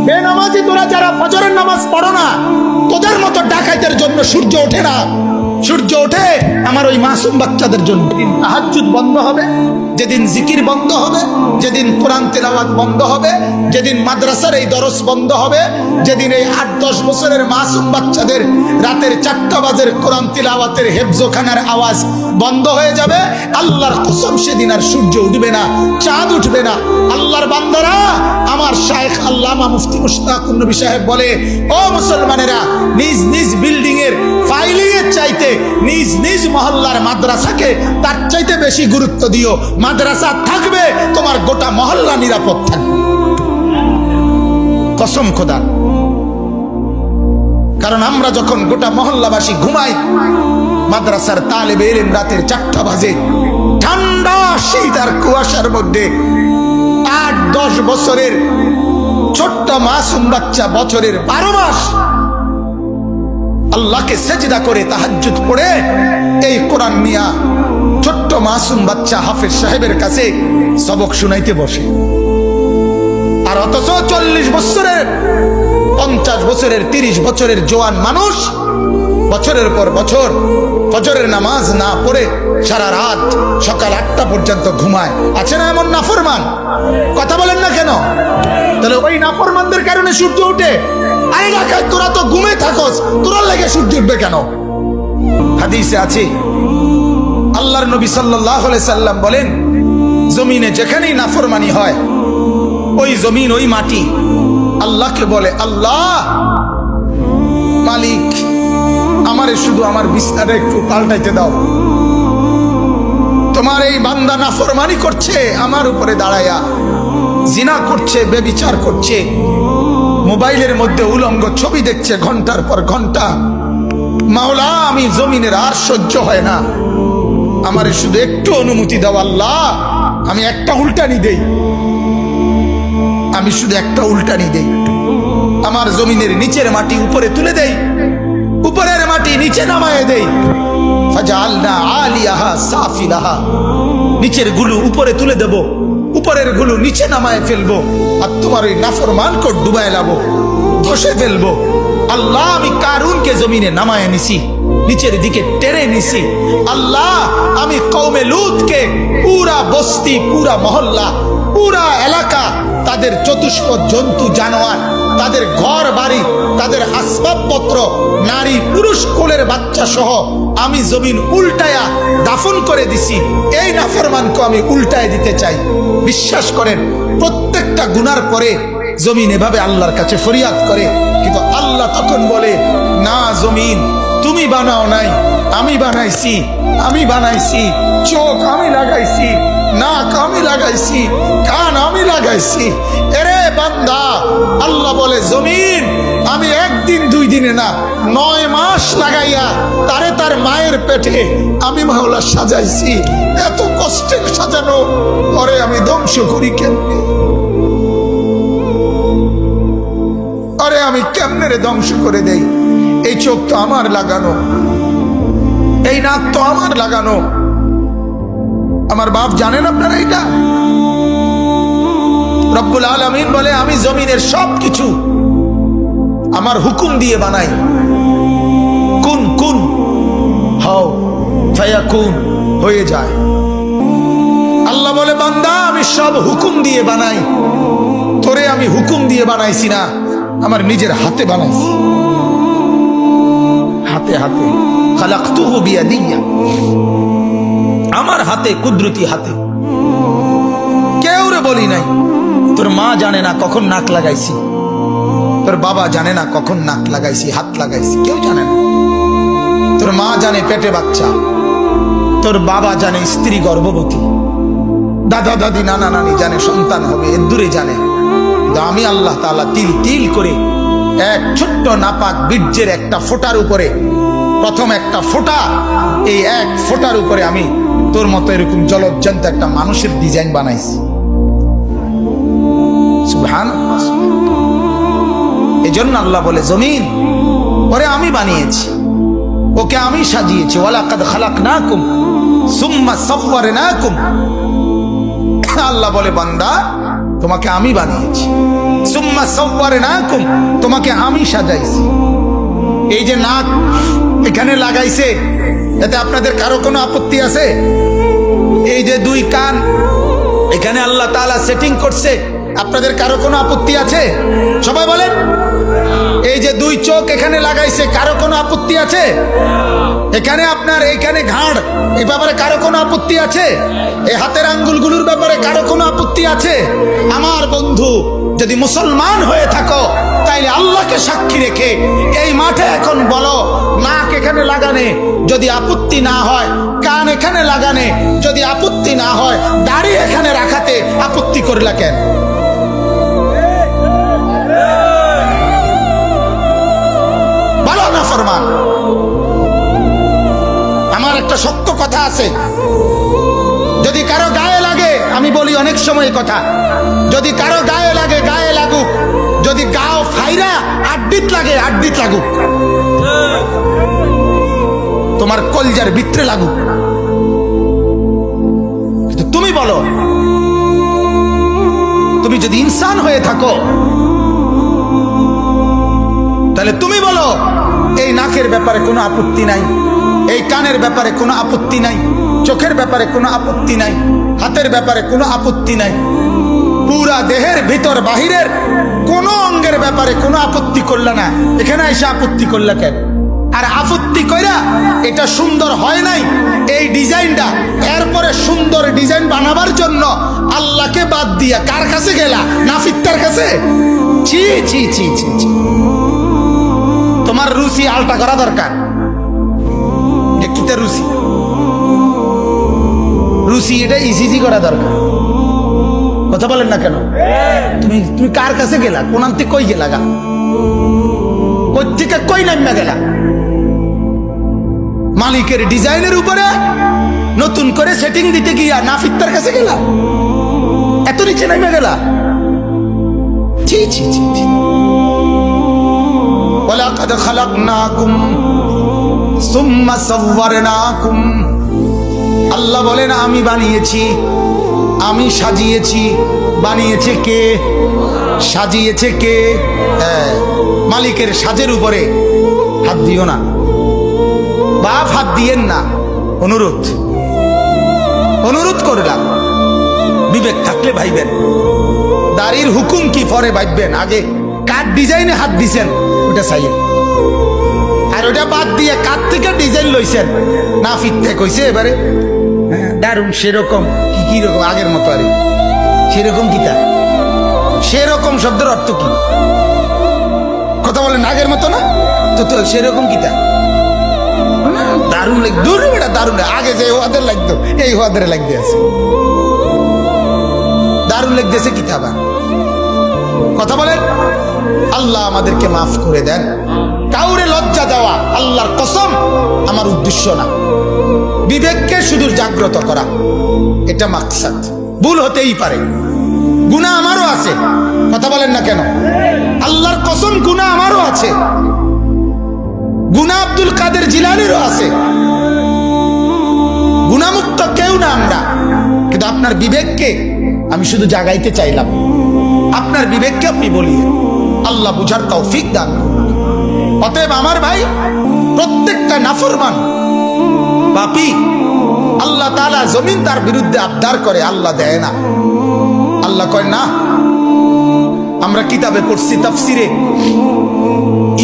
বেনামাজি তোরা যারা ফজরের নামাজ পড়ো না, তোদের মতো ডাকাইতের জন্য সূর্য ওঠে না। সূর্য ওঠে আমার ওই মাসুম বাচ্চাদের জন্য। যেদিন তাহাজ্জুদ বন্ধ হবে, যেদিন জিকির বন্ধ হবে, যেদিন কোরআন তেলাওয়াত বন্ধ হবে, যেদিন মাদ্রাসার এই দরস বন্ধ হবে, যেদিন এই 8-10 বছরের মাসুম বাচ্চাদের রাতের 4টা বাজের কোরআন তিলাওয়াতের হেফজোখানার আওয়াজ বন্ধ হয়ে যাবে, আল্লাহর কসম সেদিন আর সূর্য উঠবে না, চাঁদ উঠবে না। আল্লাহর বান্দারা, আমার শায়েখ আল্লামা মুফতি মুশতাকুর নবী সাহেব বলে, ও মুসলমানেরা, নিজ নিজ বিল্ডিং এর ফাইলিং এর চাইতে নিজ নিজ মহল্লার মাদ্রাসাকে তার চাইতে বেশি গুরুত্ব দিও। মাদ্রাসা থাকবে, তোমার গোটা মহল্লা নিরাপদ থাকবে, কসম খোদা। কারণ আমরা যখন গোটা মহল্লাবাসী ঘুমাই, মাদ্রাসার তালেবে ইলম রাতের 4টা বাজে, ঠান্ডা শীত আর কুয়াশার মধ্যে 8-10 বছরের ছোট্ট মাসুম বাচ্চা বছরের 12 মাস আল্লাহকে সেজদা করে তাহাজ্জুদ পড়ে এই কোরআন নিয়া ছোট্ট মাসুম বাচ্চা হাফেজ সাহেবের কাছে সবক শুনাইতে বসে। আর অথচ 40 বছরের, 50 বছরের, 30 বছরের জোয়ান মানুষ বছরের পর বছর ফজরের নামাজ না পড়ে সারা রাত সকাল 8টা পর্যন্ত ঘুমায়। আছে না এমন নাফরমান? কথা বলেন না কেন? তাহলে ওই নাফরমানদের কারণে সূর্য ওঠে। আরে রাখা, তোরা তো ঘুমে থাকস, তোরা লেগে সূর্য উঠবে কেন? হাদিসে আছে, আল্লাহর নবী সাল্লাল্লাহু আলাইহি সাল্লাম বলেন, জমিনে যেখানেই নাফরমানি হয়, ওই জমিন, ওই মাটি আল্লাহকে বলে, আল্লাহ মালিক, আমারে শুধু আমার বিছনাটা একটু পাল্টাইতে দাও। তোমার এই বান্দা নাফরমানি করছে, আমার উপরে দাঁড়ায়া জিনা করছে, বেবিচার করছে, মোবাইলের মধ্যে উলঙ্গ ছবি দেখছে ঘন্টার পর ঘন্টা। মাওলা, আমি জমিনের আর সহ্য হয় না, আমারে শুধু একটু অনুমতি দাও আল্লাহ, আমি একটা উল্টানি দেই, আমি শুধু একটা উল্টানি দেই। আমার জমিনের নিচের মাটি উপরে তুলে দেই, উপরের মাটি নিচে নামায় দেই। ফাজআলনা আলিয়াহা সাফিলাহা, নিচের গুলো উপরে তুলে দেব, উপরের গুলো নিচে নামায় ফেলবো, আর তোমার ওই নাফরমানকে ডুবায় লাবো, ধসে ফেলবো। আল্লাহ, আমি কারুনকে জমিনে নামায় নিছি, নিচের দিকে টেনে নিছি। আল্লাহ, আমি কওমে লূতকে পুরা বস্তি, পুরা মহল্লা, পুরা এলাকা, তাদের চতুষ্পদ জন্তু জানোয়ার, তাদের ঘর বাড়ি, তাদের আসবাবপত্র, নারী পুরুষ কোলের বাচ্চা সহ আমি জমিন উল্টায়া দাফন করে দিছি। এই নাফরমানকে আমি উল্টায় দিতে চাই। বিশ্বাস করেন, প্রত্যেকটা গুনার পরে জমিন এভাবে আল্লাহর কাছে ফরিয়াদ করে, কিন্তু আল্লাহ তখন বলে, না জমিন, তুমি বানাও নাই, আমি বানাইছি, আমি বানাইছি। চোখ আমি লাগাইছি, নাক আমি লাগাইছি, কান আমি লাগাইছি। এরে বান্দা, আল্লাহ বলে, জমিন আমি 1 দিন 2 দিনে না, 9 মাস লাগাইয়া তারে তার মায়ের পেটে আমি মাওলা সাজাইছি। এত কষ্টের সাজানো পরে আমি ধ্বংস করি কেমনে? আরে আমি কেমনে রে ধ্বংস করে দেই? এই চোখ তো আমার লাগানো, এই নাক তো আমার লাগানো। আমার বাপ জানেন আপনারা এটা? রব্বুল আলামিন বলে, আমি জমিনের সবকিছু আমার হুকুম দিয়ে বানাই। কুন কুন হও ফায়াকুন, হয়ে যায়। আল্লাহ বলে, বান্দা আমি সব হুকুম দিয়ে বানাই, তোরে আমি হুকুম দিয়ে বানাইছি না, আমার নিজের হাতে বানাইছি, হাতে হাতে। খালাকতুহু বিয়াদিয়া, আমার হাতে, কুদরতি হাতে। কেউ রে বলি নাই। তোর মা জানে না কখন নাক লাগাইছি, তোর বাবা জানে না কখন নাক লাগাইছি, হাত লাগাইছি, কেউ জানে না। তোর মা জানে পেটে বাচ্চা, তোর বাবা জানে স্ত্রী গর্ভবতী, দাদা দাদি নানা নানি জানে সন্তান হবে, এর দূরে জানে। আমি আল্লাহ তাআলা তিল তিল করে এক ছোট্ট নাপাক বীর্যের একটা ফোঁটার উপরে, প্রথম একটা ফোঁটা, এই এক ফোঁটার উপরে আমি তোর মতো এরকম জলজ্জান্ত একটা মানুষের ডিজাইন বানাইছি। সুবহানাল্লাহ। এজন্য আল্লাহ বলে, জমিন ওরে আমি বানিয়েছি, ওকে আমি সাজিয়েছি। ওয়ালাকাদ খালাকনাকুম সুম্মা সাওয়ারনাকুম। আল্লাহ বলে, বান্দা তোমাকে আমি বানিয়েছি, সুম্মা সাওয়ারনাকুম, তোমাকে আমি সাজাইছি। এই যে নাক এখানে লাগাইছে, এতে আপনাদের কারো কোনো আপত্তি আছে? এই যে দুই কান এখানে আল্লাহ তাআলা সেটিং করছে, আপনাদের কারো কোনো আপত্তি আছে? সবাই বলেন। এই যে দুই চোখ এখানে লাগাইছে, কারো কোনো আপত্তি আছে? এখানে আপনার এইখানে ঘাড়, এই ব্যাপারে কারো কোনো আপত্তি আছে? এই হাতের আঙ্গুলগুলোর ব্যাপারে কারো কোনো আপত্তি আছে? আমার বন্ধু, যদি মুসলমান হয়ে থাকো তাইলে আল্লাহকে সাক্ষী রেখে এই মাঠে এখন বলো, নাক এখানে লাগানে যদি আপত্তি না হয়, কান এখানে লাগানে যদি আপত্তি না হয়, দাড়ি এখানে রাখাতে আপত্তি করলা কেন? বলো না ফরমান। আমার একটা শক্ত কথা আছে, যদি কারো গায়ে লাগে, আমি বলি অনেক সময় কথা, যদি কারো গায়ে লাগে গায়ে লাগুক, যদি গাও ফাইরা আড্ডিত লাগে আড্ডিত লাগুক, তোমার কলজার ভিতরে লাগুক, কিন্তু তুমি বলো, তুমি যদি ইনসান হয়ে থাকো তাহলে তুমি বলো এই নাকের ব্যাপারে কোনো আপত্তি নাই, এই কানের ব্যাপারে কোনো আপত্তি নাই, চোখের ব্যাপারে কোনো আপত্তি নাই, হাতের ব্যাপারে কোনো আপত্তি নাই, পুরা দেহের ভিতর বাহিরের কোন অঙ্গের ব্যাপারে কোনো আপত্তি করলা না, এখানে এসে আপত্তি করলা কেন? আর আপত্তি কইরা এটা সুন্দর হয় নাই এই ডিজাইনটা, এরপরে সুন্দর ডিজাইন বানাবার জন্য আল্লাহকে বাদ দিয়া কার কাছে গেলা? নাফিত্তার কাছে? ছি ছি ছি ছি ছি। তোমার রুচি আলটা করা দরকার। কিতা রুচি? রুচি এটা ইসিজি করা দরকার। কথা বলেন না কেন? তুমি তুমি কার কাছে গেলা? কোন আনতে কই গেলা? গা কই থেকে কই নামা গেলা? মালিকের ডিজাইনের উপরে নতুন করে সেটিং দিতে গিয়া নাফিত্তার কাছে গেলা? এত নিচে নামা গেলা? ছি ছি ছি ছি। ওয়ালাকাদ খালাকনাকুম সুম্মা সাওয়ারনাকুম, আল্লাহ বলেন আমি বানিয়েছি, আমি সাজিয়েছি। বানিয়েছে কে? সাজিয়েছে কে? মালিকের সাজের উপরে হাত দিও না, বাপ হাত দিয়েন না। অনুরোধ অনুরোধ করলাম, বিবেক থাকলে ভাইবেন। দাড়ির হুকুম কি পরে ভাববেন, আগে কার ডিজাইনে হাত দিছেন ওটা চাই, আর ওটা বাদ দিয়ে কার থেকে ডিজাইন লইছেন না ফিরতে কইছে এবারে দারুন সেরকম কি কি রকম আগের মতো, আরে সেরকম কিতা? সেরকম শব্দের অর্থ কি? কথা বলেন আগের মতো না তো, তো সেরকম কিতা? দারুন লাগ, দূর বেটা দারুন, আগে যে ওদের লাগতো এই ওদের লাগতে আছে, দারুন লাগতেছে কিতাবা। কথা বলেন। আল্লাহ আমাদেরকে মাফ করে দেন। কাউরে লজ্জা দেওয়া আল্লাহর কসম আমার উদ্দেশ্য না, বিবেককে শুধু জাগ্রত করা এটা মাকসাদ। ভুল হতেই পারে, গুনাহ আমারও আছে। কথা বলেন না কেন? আল্লাহর কসম গুনাহ আমারও আছে, গুনাহ আব্দুল কাদের জিলানীরও আছে। গুনাহমুক্ত কেউ না আমরা, কিন্তু আপনার বিবেককে আমি শুধু জাগাইতে চাইলাম। আপনার বিবেককে আপনি বলিয়ে আল্লাহ বুঝার তৌফিক দান। অতএব আমার ভাই, প্রত্যেকটা নাফরমান পাপী আল্লাহ তাআলা জমিন তার বিরুদ্ধে আবদার করে, আল্লাহ দেয় না। আল্লাহ কয় না। আমরা কিতাবে পড়ছি তাফসিরে,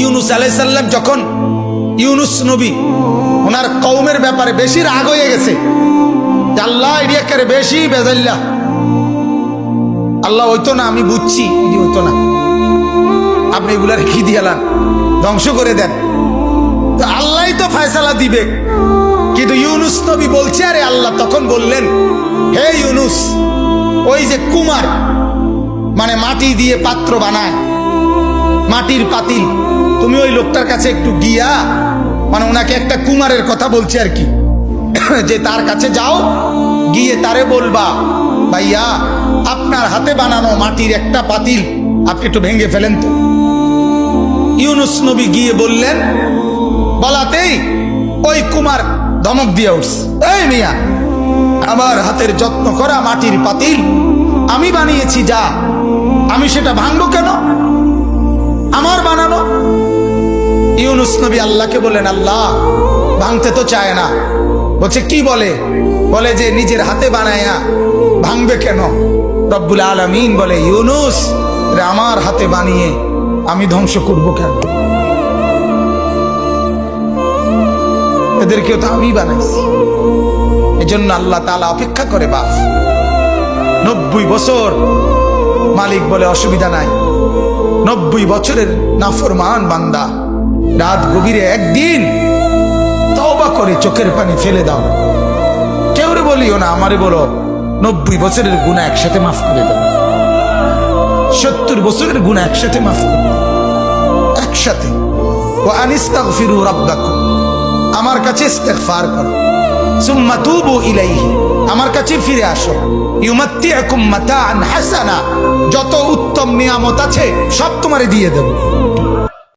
ইউনুস আলাইহিস সালাম যখন ইউনুস নবী ওনার কওমের ব্যাপারে বেশি রাগ হয়ে গেছে, আল্লাহ এরিয়াকে বেশি বেজাল্লা, আল্লাহ হইতো না, আমি বুঝছি হইতো না, আপনি এগুলা রেখে দিয়ালান, ধ্বংস করে দেন, তো আল্লাহই তো ফয়সালা দিবে। কিন্তু ইউনুস নবী বলছে, আরে আল্লাহ তখন বললেন, হে ইউনুস, ওই যে কুমার মানে মাটি দিয়ে পাত্র বানায়, মাটির পাতিল, তুমি ওই লোকটার কাছে একটু গিয়া, মানে ওনাকে একটা কুমারের কথা বলছে আর কি, যে তার কাছে যাও, গিয়ে তারে বলবা, ভাইয়া আপনার হাতে বানানো মাটির একটা পাতিল আপনি একটু ভেঙে ফেলেন তো। ইউনুস নবী গিয়ে বললেন, বলাতেই ওই কুমার ধমক দিয়ে উঠছে, এই মিয়া, আমার হাতের যত্ন করা মাটির পাতিল আমি বানিয়েছি, যা আমি সেটা ভাঙবো কেন? আমার বানানো। ইউনুস নবী আল্লাহকে বলেন, আল্লাহ ভাঙতে তো চায় না। বলছে কি বলে? বলে যে নিজের হাতে বানায়া ভাঙবে কেন? রব্বুল আলামিন বলে, ইউনুস রে, আমার হাতে বানিয়ে আমি ধ্বংস করব কেন? এদেরকেও তো আমি বানাইছি। এজন্য আল্লাহ তাআলা অপেক্ষা করে বাপ 90 বছর। মালিক বলে অসুবিধা নাই, 90 বছরের নাফরমান বান্দা রাত গভীরে একদিন তওবা করে চোখের পানি ফেলে দাও। কেউ রে বলিও না, আমারে বলো 90 বছরের গুনাহ একসাথে মাফ করে দাও। 70 বছরের গুনাহ একসাথে মাফ করে দাও, একসাথে। ওয়া আনিস্তাগফিরু রাব্বাকুম, আমার কাছে ইস্তিগফার করো। সুম্মা তুবু ইলাইহি, আমার কাছে ফিরে আসো। ইউমাত্তিউকুম মাতাআন হাসানা, যত উত্তম নিয়ামত আছে সব তোমারে দিয়ে দেব।